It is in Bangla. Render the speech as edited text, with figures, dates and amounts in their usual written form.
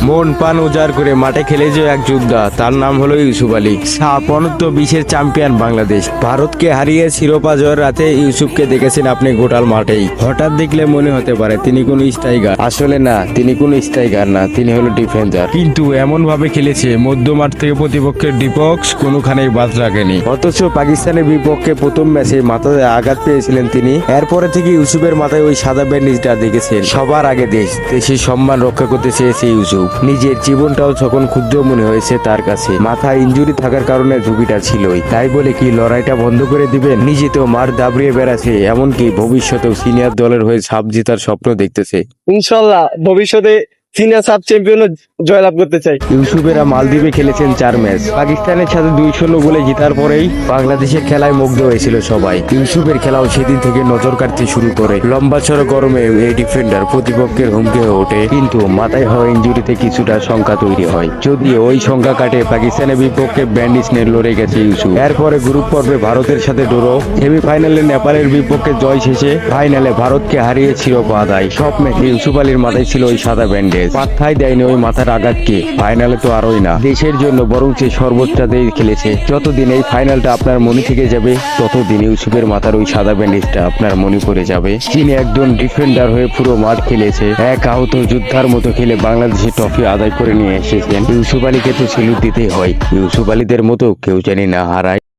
মন প্রাণ উজাড় করে মাঠে খেলে যে এক যোদ্ধা, তার নাম হলো ইউসুফ আলী। সাপ অনূর্ধ্ব 20-এর চ্যাম্পিয়ন বাংলাদেশ। ভারতকে হারিয়ে শিরোপা জয়ের রাতে ইউসুফকে দেখেছেন আপনি গোটাল মাঠেই। হঠাৎ দেখলে মনে হতে পারে তিনি কোনো স্ট্রাইকার, আসলে না, তিনি কোনো স্ট্রাইকার না, তিনি হলো ডিফেন্ডার। কিন্তু এমন ভাবে খেলেছে মধ্য মাঠ থেকে প্রতিপক্ষের ডিফেন্স কোনোখানেই বাদ রাখেনি। অথচ পাকিস্তানের বিপক্ষে প্রথম ম্যাচে মাথায় আঘাত পেয়েছিলেন তিনি। এরপরে থেকে ইউসুফের মাথায় ওই সাদা ব্যান্ডেজটা দেখেছেন। সবার আগে দেশের সম্মান রক্ষা করতে চেয়েছে ইউসুফ। নিজের জীবনটাও যখন ক্ষুদ্র মনে হয়েছে তার কাছে। মাথায় ইনজুরি থাকার কারণে ঝুঁকিটা ছিলই। তাই বলে কি লড়াইটা বন্ধ করে দিবেন? নিজে তো মার দাবড়িয়ে বেড়াচ্ছে, এমনকি ভবিষ্যতেও সিনিয়র দলের হয়ে ছাপ জেতার স্বপ্ন দেখতেছে। ইনশাল্লাহ ভবিষ্যতে সিনিয়র সাব চ্যাম্পিয়ন জয়লাভ করতে চাই। ইউসুফেরা মালদ্বীপে খেলেছেন 4 ম্যাচ। পাকিস্তানের সাথে 2-0 গোলে জেতার পরেই বাংলাদেশের খেলায় মুগ্ধ হয়েছিল সবাই। ইউসুফের খেলাও সেদিন থেকে নজর কাটতে শুরু করে। লম্বা চড়া গরমে এই ডিফেন্ডার প্রতিপক্ষের হুমকি হয়ে ওঠে, কিন্তু মাথায় হওয়া ইনজুরিতে কিছুটা শঙ্কা তৈরি হয়। যদিও ওই শঙ্কা কাটে পাকিস্তানের বিপক্ষে ব্যান্ডিজ নিয়ে লড়ে গেছে ইউসুফ। এরপরে গ্রুপ পর্বে ভারতের সাথে ড্র, সেমিফাইনালে নেপালের বিপক্ষে জয় শেষে ফাইনালে ভারতকে হারিয়ে শিরোপা আদায়। সব ম্যাচে ইউসুফ আলীর মাথায় ছিল ওই সাদা ব্যান্ডেজ। পাত্তাই দেয়নি ওই মাথার আঘাতকে। ফাইনালে তো আরোই না, দেশের জন্য বরং সে সর্বোচ্চটা দিয়ে খেলেছে। যতদিন এই ফাইনালটা আপনার মনে থেকে যাবে, ততদিন ইউসুফের মাথার ওই সাদা ব্যান্ডেজটা আপনার মনে পড়ে যাবে। তিনি একজন ডিফেন্ডার হয়ে পুরো মাঠ খেলেছে। এক আহত যোদ্ধার মতো খেলে বাংলাদেশের ট্রফি আদায় করে নিয়ে এসেছেন। ইউসুফ আলীকে তো সেলুট দিতেই হয়। ইউসুফ আলীদের মতো কেউ জানি না হারায়।